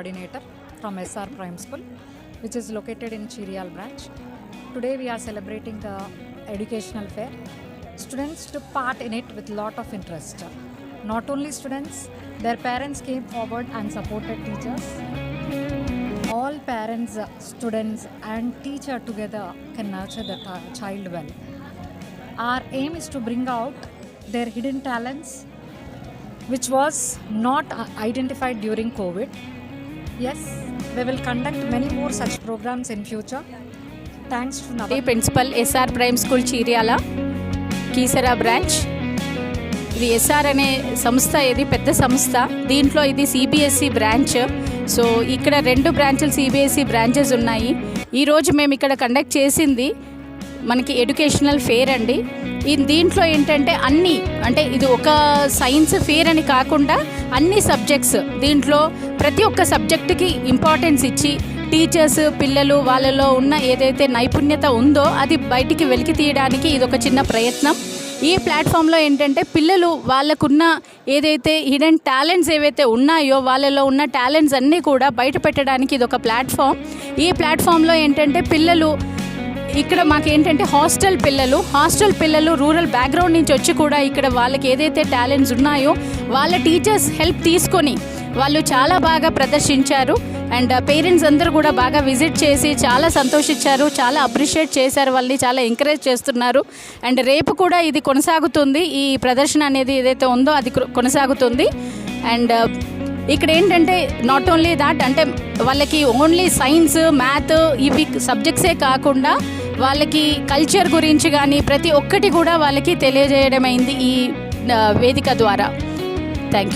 coordinator from SR Prime School, which is located in Chiriyal branch. Today we are celebrating the educational fair. Students took part in it with lot of interest. Not only students, their parents came forward and supported teachers. All parents, students and teacher together can nurture the child well. Our aim is to bring out their hidden talents which was not identified during COVID. Yes, we will conduct many more such programs in future. Thanks to Nava. Principal SR Prime School Chiriyala Kisara branch. ఇది SR అనే సంస్థ, ఇది పెద్ద సంస్థ. దీంట్లో ఇది CBSE branch. So ఇక్కడ 2 బ్రాంచులు CBSE branches ఉన్నాయి. ఈరోజు మేము ఇక్కడ కండక్ట్ చేసింది మనకి ఎడ్యుకేషనల్ ఫేర్ అండి. దీంట్లో ఏంటంటే అన్నీ, అంటే ఇది ఒక సైన్స్ ఫేర్ అని కాకుండా అన్ని సబ్జెక్ట్స్, దీంట్లో ప్రతి ఒక్క సబ్జెక్టుకి ఇంపార్టెన్స్ ఇచ్చి టీచర్స్, పిల్లలు వాళ్ళలో ఉన్న ఏదైతే నైపుణ్యత ఉందో అది బయటికి వెలికి తీయడానికి ఇది ఒక చిన్న ప్రయత్నం. ఈ ప్లాట్ఫామ్లో ఏంటంటే పిల్లలు వాళ్ళకున్న ఏదైతే హిడెన్ టాలెంట్స్ ఏవైతే ఉన్నాయో వాళ్ళలో ఉన్న టాలెంట్స్ అన్నీ కూడా బయట పెట్టడానికి ఇది ఒక ప్లాట్ఫామ్. ఈ ప్లాట్ఫామ్లో ఏంటంటే పిల్లలు ఇక్కడ మాకేంటంటే హాస్టల్ పిల్లలు రూరల్ బ్యాక్గ్రౌండ్ నుంచి వచ్చి కూడా ఇక్కడ వాళ్ళకి ఏదైతే టాలెంట్స్ ఉన్నాయో వాళ్ళ టీచర్స్ హెల్ప్ తీసుకొని వాళ్ళు చాలా బాగా ప్రదర్శించారు. అండ్ పేరెంట్స్ అందరూ కూడా బాగా విజిట్ చేసి చాలా సంతోషించారు, చాలా అప్రిషియేట్ చేశారు, వాళ్ళని చాలా ఎంకరేజ్ చేస్తున్నారు. అండ్ రేపు కూడా ఇది కొనసాగుతుంది, ఈ ప్రదర్శన అనేది ఏదైతే ఉందో అది కొనసాగుతుంది. అండ్ ఇక్కడ ఏంటంటే నాట్ ఓన్లీ దాట్, అంటే వాళ్ళకి ఓన్లీ సైన్స్, మ్యాథ్ ఇవి సబ్జెక్ట్సే కాకుండా వాళ్ళకి కల్చర్ గురించి కానీ ప్రతి ఒక్కటి కూడా వాళ్ళకి తెలియజేయడమైంది ఈ వేదిక ద్వారా. Thank you.